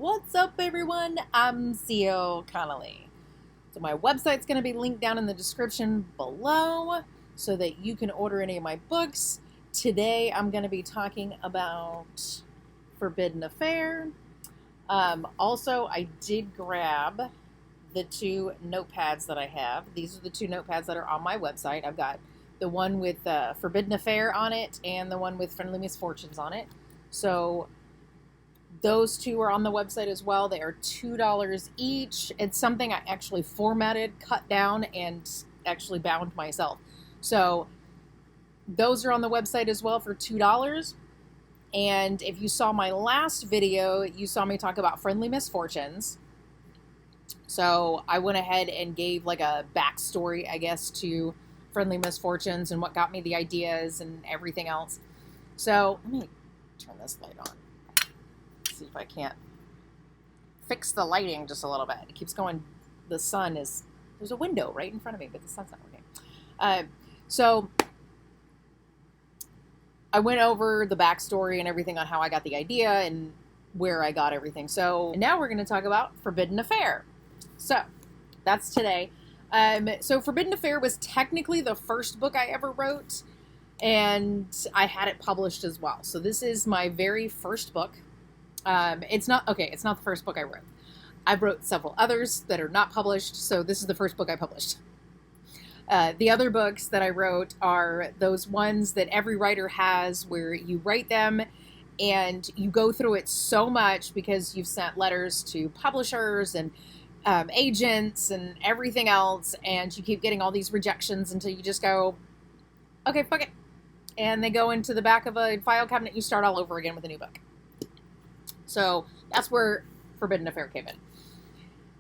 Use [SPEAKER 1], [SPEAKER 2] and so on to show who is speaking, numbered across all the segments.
[SPEAKER 1] What's up, everyone? I'm CEO Connolly. So my website's going to be linked down in the description below so that you can order any of my books. Today I'm going to be talking about Forbidden Affair. Also, I did grab the two notepads that I have. These are the two notepads that are on my website. I've got the one with Forbidden Affair on it and the one with Friendly Misfortunes on it. So those two are on the website as well. They are $2 each. It's something I actually formatted, cut down, and actually bound myself. So those are on the website as well for $2. And if you saw my last video, you saw me talk about Friendly Misfortunes. So I went ahead and gave like a backstory, I guess, to Friendly Misfortunes and what got me the ideas and everything else. So let me turn this light on. See if I can't fix the lighting just a little bit. It keeps going. The sun is, there's a window right in front of me, but the sun's not working. So I went over the backstory and everything on how I got the idea and where I got everything. So now we're going to talk about Forbidden Affair. So that's today. So Forbidden Affair was technically the first book I ever wrote, and I had it published as well. So this is my very first book. It's not the first book I wrote. I've wrote several others that are not published, so this is the first book I published. The other books that I wrote are those ones that every writer has where you write them and you go through it so much because you've sent letters to publishers and agents and everything else, and you keep getting all these rejections until you just go, okay, fuck it. And they go into the back of a file cabinet and you start all over again with a new book. So that's where Forbidden Affair came in.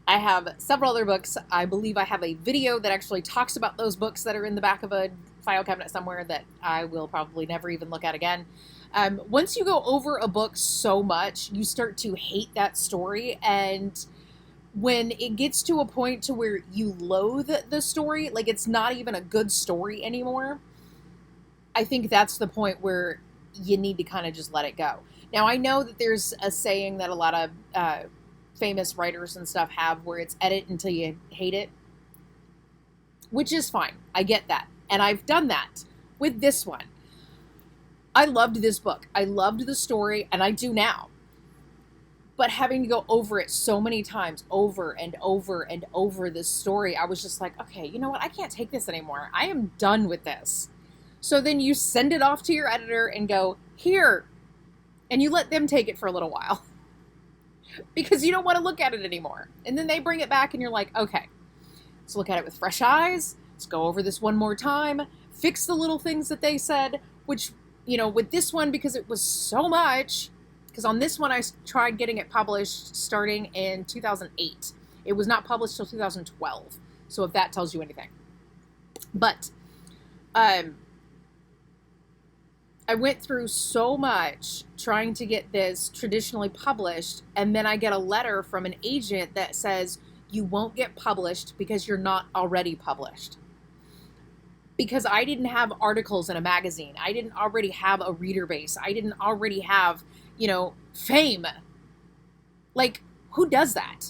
[SPEAKER 1] I have several other books. I believe I have a video that actually talks about those books that are in the back of a file cabinet somewhere that I will probably never even look at again. Once you go over a book so much, you start to hate that story. And when it gets to a point to where you loathe the story, like it's not even a good story anymore, I think that's the point where you need to kind of just let it go. Now, I know that there's a saying that a lot of famous writers and stuff have where it's edit until you hate it, which is fine. I get that. And I've done that with this one. I loved this book. I loved the story, and I do now. But having to go over it so many times, over and over and over this story, I was just like, okay, you know what? I can't take this anymore. I am done with this. So then you send it off to your editor and go, here. And you let them take it for a little while because you don't want to look at it anymore. And then they bring it back and you're like, okay, let's look at it with fresh eyes. Let's go over this one more time. Fix the little things that they said, which, you know, with this one, because it was so much, because on this one, I tried getting it published starting in 2008. It was not published till 2012. So if that tells you anything. But, I went through so much trying to get this traditionally published, and then I get a letter from an agent that says, you won't get published because you're not already published. Because I didn't have articles in a magazine. I didn't already have a reader base. I didn't already have, fame. Like, who does that?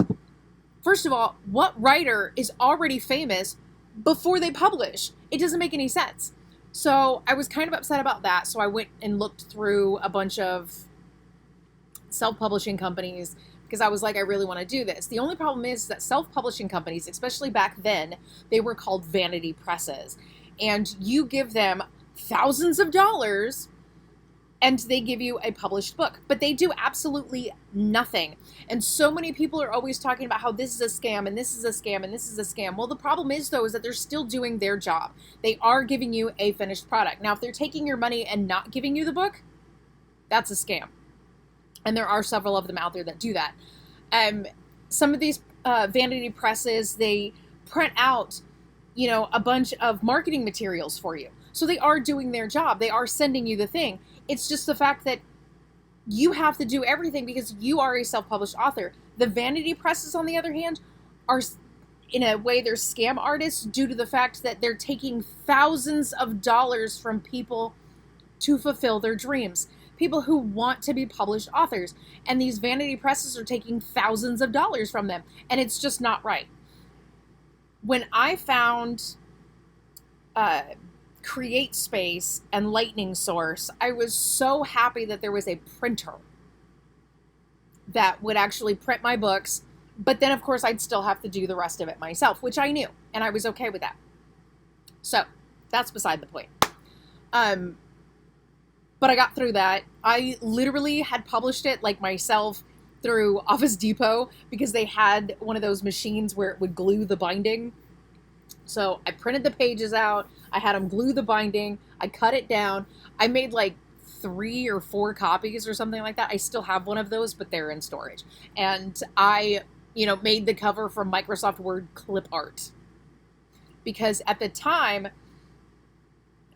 [SPEAKER 1] First of all, what writer is already famous before they publish? It doesn't make any sense. So I was kind of upset about that. So I went and looked through a bunch of self-publishing companies because I was like, I really want to do this. The only problem is that self-publishing companies, especially back then, they were called vanity presses. And you give them thousands of dollars and they give you a published book. But they do absolutely nothing. And so many people are always talking about how this is a scam and this is a scam and this is a scam. Well, the problem is, though, is that they're still doing their job. They are giving you a finished product. Now, if they're taking your money and not giving you the book, that's a scam. And there are several of them out there that do that. Some of these vanity presses, they print out, a bunch of marketing materials for you. So they are doing their job. They are sending you the thing. It's just the fact that you have to do everything because you are a self-published author. The vanity presses, on the other hand, are, in a way, they're scam artists due to the fact that they're taking thousands of dollars from people to fulfill their dreams. people who want to be published authors. And these vanity presses are taking thousands of dollars from them. And it's just not right. When I found Create Space and Lightning Source, I was so happy that there was a printer that would actually print my books. But then, of course, I'd still have to do the rest of it myself, which I knew. And I was okay with that. So that's beside the point. But I got through that. I literally had published it like myself through Office Depot because they had one of those machines where it would glue the binding. So I printed the pages out. I had them glue the binding. I cut it down. I made like 3 or 4 copies or something like that. I still have one of those, but they're in storage. And I, made the cover from Microsoft Word clip art. Because at the time,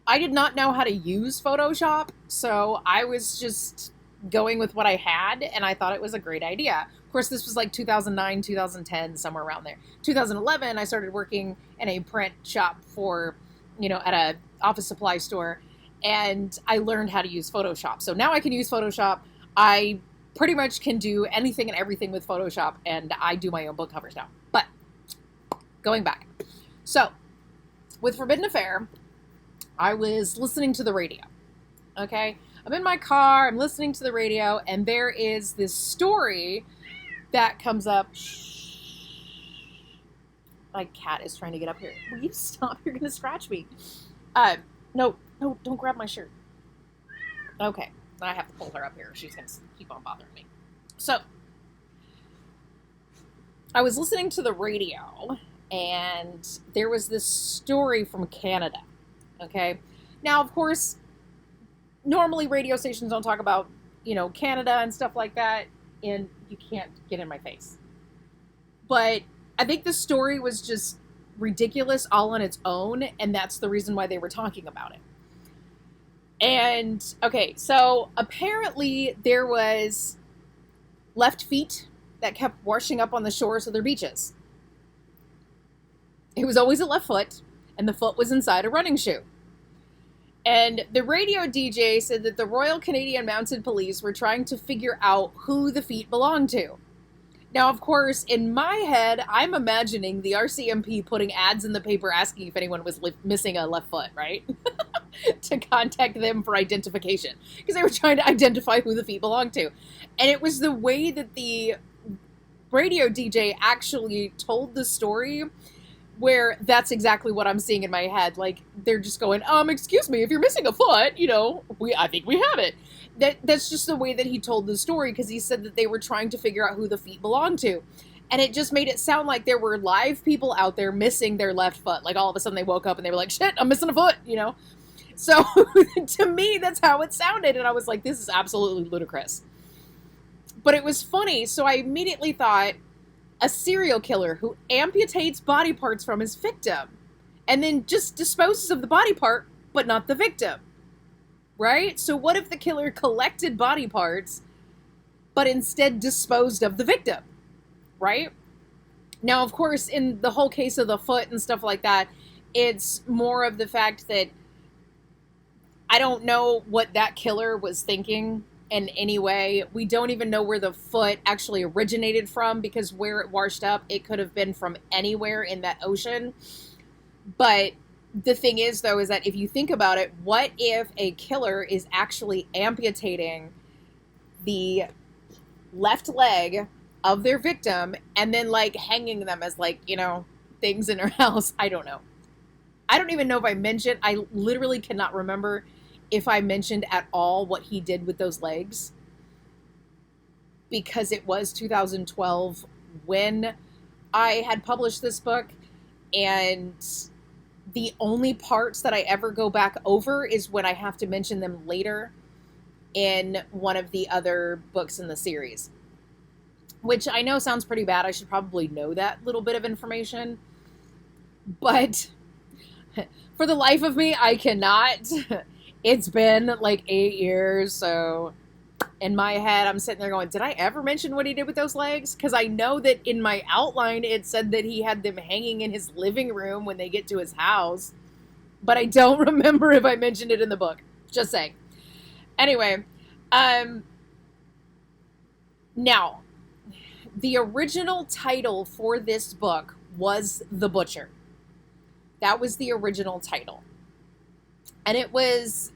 [SPEAKER 1] I did not know how to use Photoshop, so I was just going with what I had, and I thought it was a great idea. Of course, this was like 2009, 2010, somewhere around there. 2011, I started working in a print shop for, at a office supply store, and I learned how to use Photoshop. So now I can use Photoshop. I pretty much can do anything and everything with Photoshop, and I do my own book covers now. But going back. So, with Forbidden Affair, I was listening to the radio, okay? I'm in my car, I'm listening to the radio, and there is this story that comes up. My cat is trying to get up here. Will you stop? You're going to scratch me. No, don't grab my shirt. Okay, I have to pull her up here. She's going to keep on bothering me. So, I was listening to the radio, and there was this story from Canada. Okay. Now, of course, normally radio stations don't talk about, Canada and stuff like that, and you can't get in my face. But I think the story was just ridiculous all on its own, and that's the reason why they were talking about it. And, okay, so apparently there was left feet that kept washing up on the shores of their beaches. It was always a left foot, and the foot was inside a running shoe. And the radio DJ said that the Royal Canadian Mounted Police were trying to figure out who the feet belonged to. Now, of course, in my head, I'm imagining the RCMP putting ads in the paper asking if anyone was missing a left foot, right? To contact them for identification. Because they were trying to identify who the feet belonged to. And it was the way that the radio DJ actually told the story where that's exactly what I'm seeing in my head. Like, they're just going, excuse me, if you're missing a foot, I think we have it. That's just the way that he told the story, because he said that they were trying to figure out who the feet belonged to. And it just made it sound like there were live people out there missing their left foot. Like, all of a sudden they woke up and they were like, shit, I'm missing a foot, So, to me, that's how it sounded. And I was like, this is absolutely ludicrous. But it was funny, so I immediately thought, a serial killer who amputates body parts from his victim and then just disposes of the body part, but not the victim. Right? So what if the killer collected body parts, but instead disposed of the victim? Right? Now, of course, in the whole case of the foot and stuff like that, it's more of the fact that I don't know what that killer was thinking in any way. We don't even know where the foot actually originated from, because where it washed up, it could have been from anywhere in that ocean. But the thing is, though, is that if you think about it, what if a killer is actually amputating the left leg of their victim and then, like, hanging them as, like, things in her house? I don't know. I don't even know if I mentioned, I literally cannot remember if I mentioned at all what he did with those legs, because it was 2012 when I had published this book, and the only parts that I ever go back over is when I have to mention them later in one of the other books in the series, which I know sounds pretty bad. I should probably know that little bit of information, but for the life of me, I cannot. It's been like 8 years, so in my head, I'm sitting there going, did I ever mention what he did with those legs? Because I know that in my outline, it said that he had them hanging in his living room when they get to his house, but I don't remember if I mentioned it in the book. Just saying. Anyway, Um, Now, the original title for this book was The Butcher. That was the original title. And it was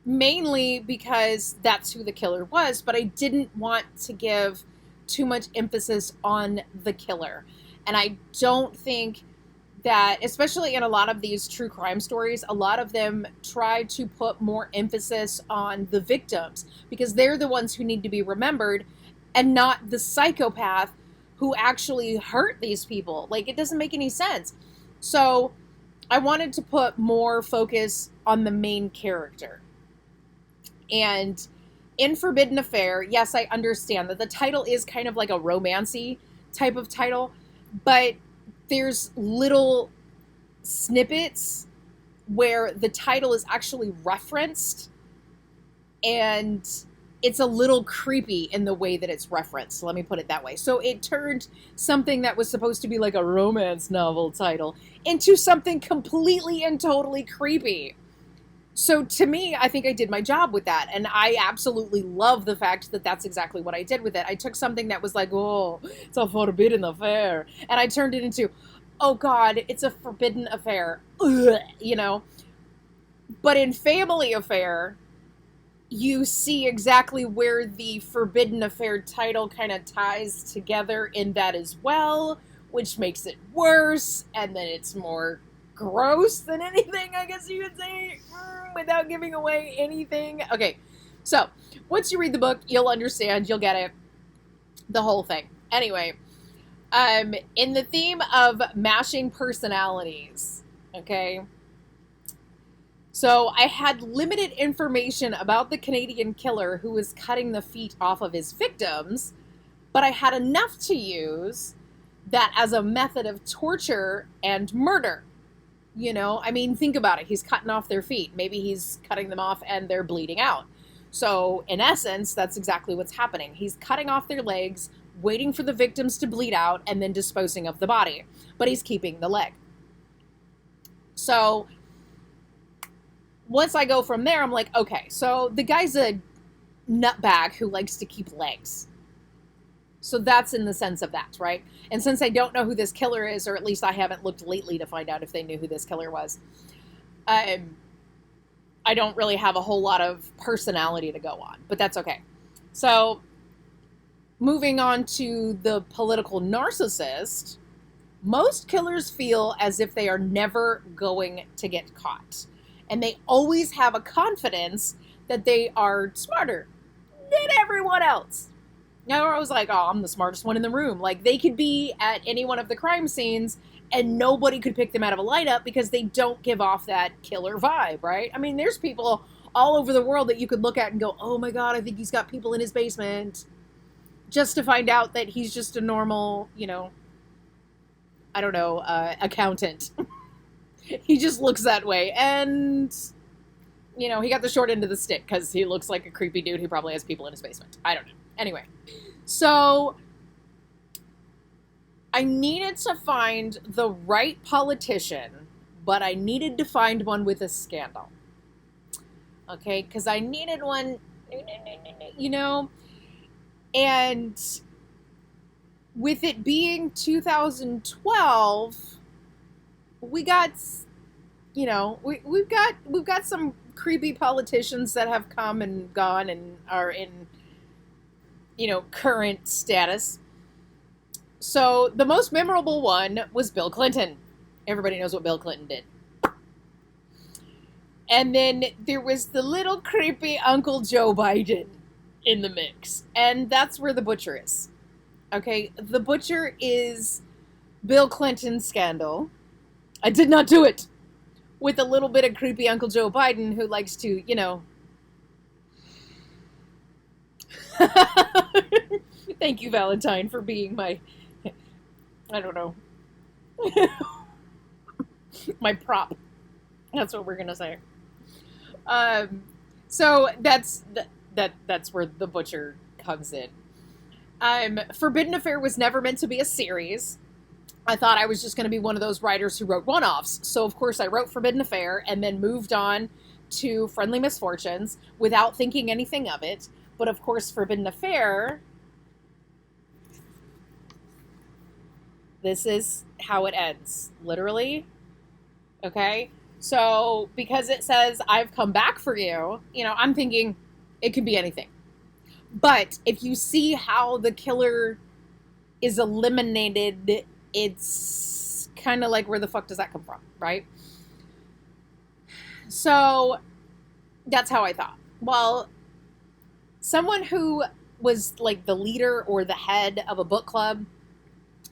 [SPEAKER 1] mainly because that's who the killer was, but I didn't want to give too much emphasis on the killer. And I don't think that, especially in a lot of these true crime stories, a lot of them try to put more emphasis on the victims because they're the ones who need to be remembered and not the psychopath who actually hurt these people. Like, it doesn't make any sense. So I wanted to put more focus on the main character. And in Forbidden Affair, yes, I understand that the title is kind of like a romancy type of title, but there's little snippets where the title is actually referenced, and it's a little creepy in the way that it's referenced. Let me put it that way. So it turned something that was supposed to be like a romance novel title into something completely and totally creepy. So to me, I think I did my job with that. And I absolutely love the fact that that's exactly what I did with it. I took something that was like, oh, it's a forbidden affair. And I turned it into, oh God, it's a forbidden affair. Ugh, you know? But in Family Affair, you see exactly where the Forbidden Affair title kind of ties together in that as well, which makes it worse. And then it's more gross than anything, I guess you could say, without giving away anything. Okay, so once you read the book, you'll understand, you'll get it, the whole thing. Anyway, in the theme of mashing personalities, okay, so I had limited information about the Canadian killer who was cutting the feet off of his victims, but I had enough to use that as a method of torture and murder. You know, I mean, think about it. He's cutting off their feet. Maybe he's cutting them off and they're bleeding out. So, in essence, that's exactly what's happening. He's cutting off their legs, waiting for the victims to bleed out, and then disposing of the body. But he's keeping the leg. So, once I go from there, I'm like, okay, so the guy's a nutbag who likes to keep legs. So that's in the sense of that, right? And since I don't know who this killer is, or at least I haven't looked lately to find out if they knew who this killer was, I don't really have a whole lot of personality to go on, but that's okay. So moving on to the political narcissist, most killers feel as if they are never going to get caught. And they always have a confidence that they are smarter than everyone else. Now I was like, oh, I'm the smartest one in the room. Like, they could be at any one of the crime scenes and nobody could pick them out of a lineup because they don't give off that killer vibe, right? I mean, there's people all over the world that you could look at and go, oh my God, I think he's got people in his basement. Just to find out that he's just a normal, you know, I don't know, accountant. He just looks that way. And, you know, he got the short end of the stick because he looks like a creepy dude who probably has people in his basement. I don't know. Anyway, so I needed to find the right politician, but I needed to find one with a scandal. Okay, because I needed one, you know, and with it being 2012, we got, you know, we've got some creepy politicians that have come and gone and are in, you know, current status. So the most memorable one was Bill Clinton. Everybody knows what Bill Clinton did. And then there was the little creepy Uncle Joe Biden in the mix. And that's where the Butcher is. Okay, the Butcher is Bill Clinton's scandal. I did not do it. With a little bit of creepy Uncle Joe Biden who likes to, you know. Thank you, Valentine, for being my, I don't know, my prop. That's what we're gonna say. So that's where the Butcher comes in. Forbidden Affair was never meant to be a series. I thought I was just going to be one of those writers who wrote one-offs. So, of course, I wrote Forbidden Affair and then moved on to Friendly Misfortunes without thinking anything of it. But of course, Forbidden Affair, this is how it ends. Literally. Okay? So, because it says, I've come back for you, I'm thinking it could be anything. But if you see how the killer is eliminated, it's kind of like, where the fuck does that come from, right? So that's how I thought. Well, someone who was like the leader or the head of a book club,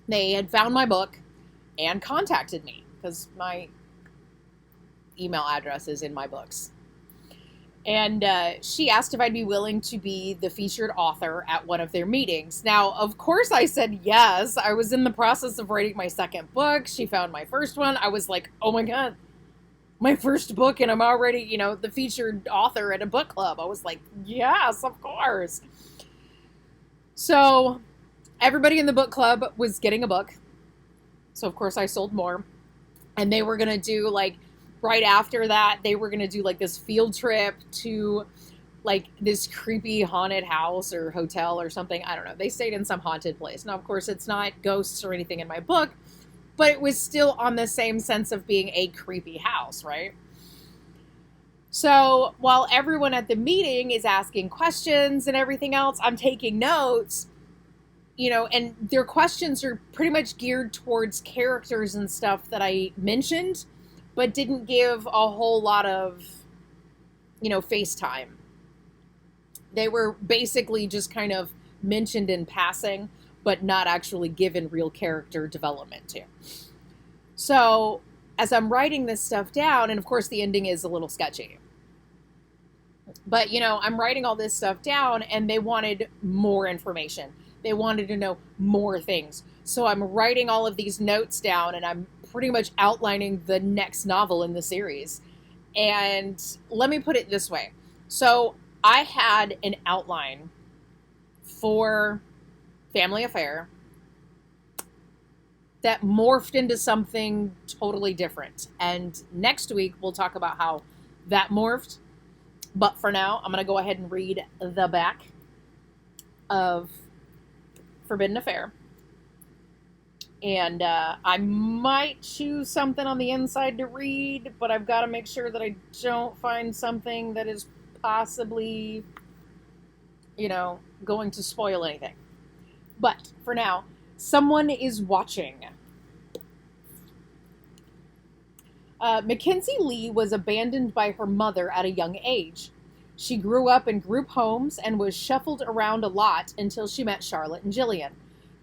[SPEAKER 1] they had found my book and contacted me because my email address is in my books. And she asked if I'd be willing to be the featured author at one of their meetings. Now, of course, I said yes. I was in the process of writing my second book. She found my first one. I was like, oh my God, my first book, and I'm already, the featured author at a book club. I was like, yes, of course. So everybody in the book club was getting a book. So, of course, I sold more. And they were going to do, right after that, they were going to do, this field trip to, this creepy haunted house or hotel or something. I don't know. They stayed in some haunted place. Now, of course, it's not ghosts or anything in my book, but it was still on the same sense of being a creepy house, right? So while everyone at the meeting is asking questions and everything else, I'm taking notes, and their questions are pretty much geared towards characters and stuff that I mentioned, but didn't give a whole lot of, face time. They were basically just kind of mentioned in passing, but not actually given real character development to. So as I'm writing this stuff down, and of course the ending is a little sketchy, but I'm writing all this stuff down and they wanted more information. They wanted to know more things. So I'm writing all of these notes down and I'm pretty much outlining the next novel in the series. And let me put it this way. So I had an outline for Family Affair that morphed into something totally different. And next week, we'll talk about how that morphed. But for now, I'm going to go ahead and read the back of Forbidden Affair. And I might choose something on the inside to read, but I've got to make sure that I don't find something that is possibly, going to spoil anything. But for now, someone is watching. Mackenzie Lee was abandoned by her mother at a young age. She grew up in group homes and was shuffled around a lot until she met Charlotte and Jillian.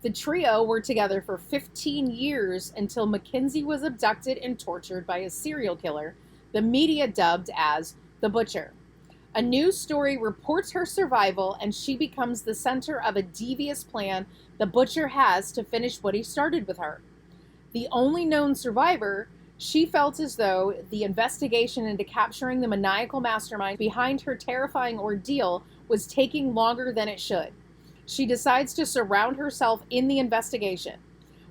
[SPEAKER 1] The trio were together for 15 years until Mackenzie was abducted and tortured by a serial killer, the media dubbed as the Butcher. A news story reports her survival, and she becomes the center of a devious plan the Butcher has to finish what he started with her. The only known survivor, she felt as though the investigation into capturing the maniacal mastermind behind her terrifying ordeal was taking longer than it should. She decides to surround herself in the investigation.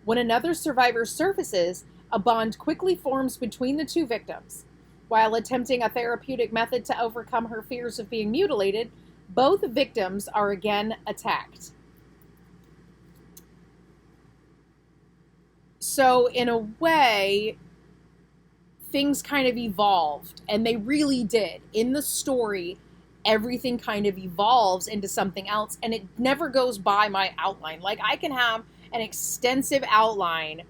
[SPEAKER 1] When another survivor surfaces, a bond quickly forms between the two victims. While attempting a therapeutic method to overcome her fears of being mutilated, both victims are again attacked. So, in a way, things kind of evolved, and they really did. In the story, everything kind of evolves into something else, and it never goes by my outline. I can have an extensive outline,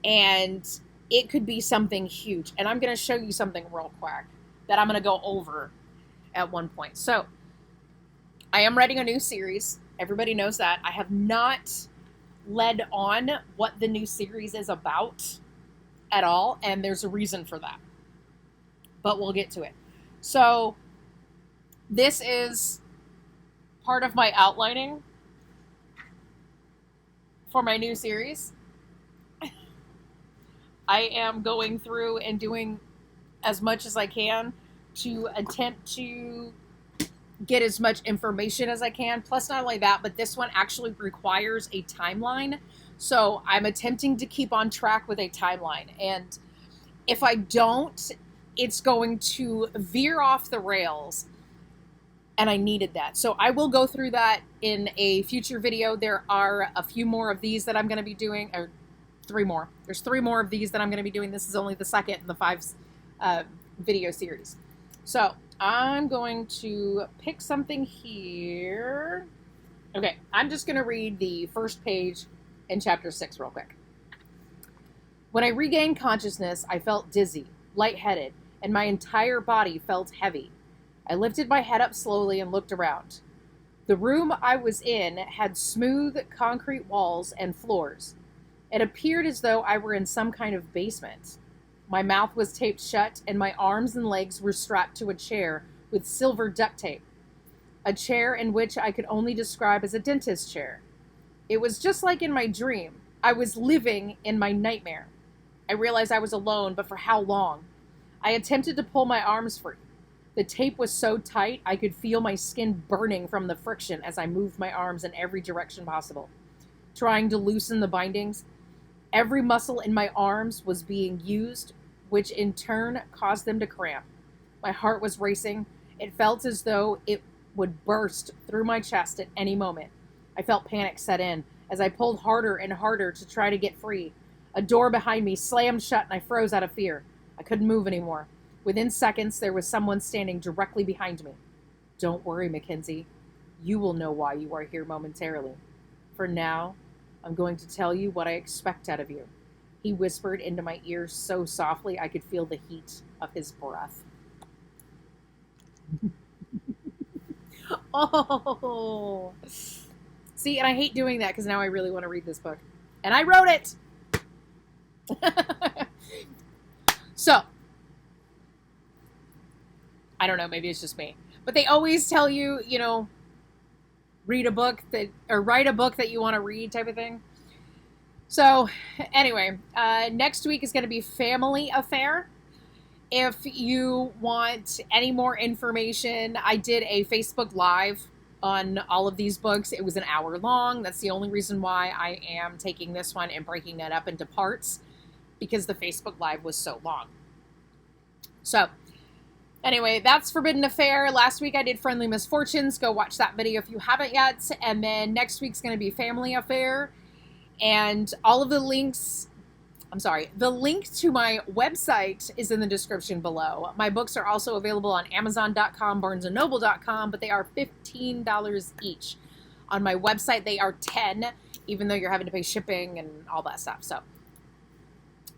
[SPEAKER 1] and it could be something huge. And I'm going to show you something real quick that I'm going to go over at one point. So, I am writing a new series. Everybody knows that. I have not led on what the new series is about at all, and there's a reason for that. But we'll get to it. So, this is part of my outlining for my new series. I am going through and doing as much as I can to attempt to get as much information as I can. Plus, not only that, but this one actually requires a timeline. So I'm attempting to keep on track with a timeline. And if I don't, it's going to veer off the rails. And I needed that. So I will go through that in a future video. There are a few more of these that I'm going to be doing, or 3 more. There's 3 more of these that I'm going to be doing. This is only the second in the 5 video series. So I'm going to pick something here. Okay, I'm just going to read the first page in chapter 6 real quick. When I regained consciousness, I felt dizzy, lightheaded, and my entire body felt heavy. I lifted my head up slowly and looked around. The room I was in had smooth concrete walls and floors. It appeared as though I were in some kind of basement. My mouth was taped shut, and my arms and legs were strapped to a chair with silver duct tape. A chair in which I could only describe as a dentist chair. It was just like in my dream. I was living in my nightmare. I realized I was alone, but for how long? I attempted to pull my arms free. The tape was so tight, I could feel my skin burning from the friction as I moved my arms in every direction possible, trying to loosen the bindings. Every muscle in my arms was being used, which in turn caused them to cramp. My heart was racing. It felt as though it would burst through my chest at any moment. I felt panic set in as I pulled harder and harder to try to get free. A door behind me slammed shut and I froze out of fear. I couldn't move anymore. Within seconds, there was someone standing directly behind me. Don't worry, Mackenzie. You will know why you are here momentarily. For now, I'm going to tell you what I expect out of you. He whispered into my ear so softly I could feel the heat of his breath. Oh. See, and I hate doing that because now I really want to read this book. And I wrote it! So, I don't know, maybe it's just me. But they always tell you, you know, read a book that, or write a book that you want to read type of thing. So, anyway, next week is going to be Family Affair. If you want any more information, I did a Facebook Live on all of these books. It was an hour long. That's the only reason why I am taking this one and breaking that up into parts, because the Facebook Live was so long. So, anyway, that's Forbidden Affair. Last week I did Friendly Misfortunes. Go watch that video if you haven't yet. And then next week's going to be Family Affair. And all of the links, the link to my website is in the description below. My books are also available on Amazon.com, BarnesandNoble.com, but they are $15 each. On my website, they are $10, even though you're having to pay shipping and all that stuff. So,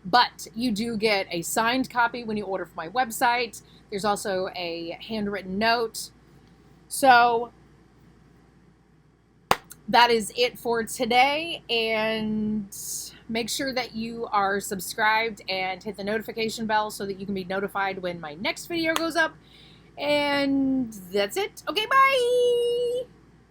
[SPEAKER 1] but you do get a signed copy when you order from my website. There's also a handwritten note. So that is it for today, and make sure that you are subscribed and hit the notification bell so that you can be notified when my next video goes up. And that's it. Okay, bye!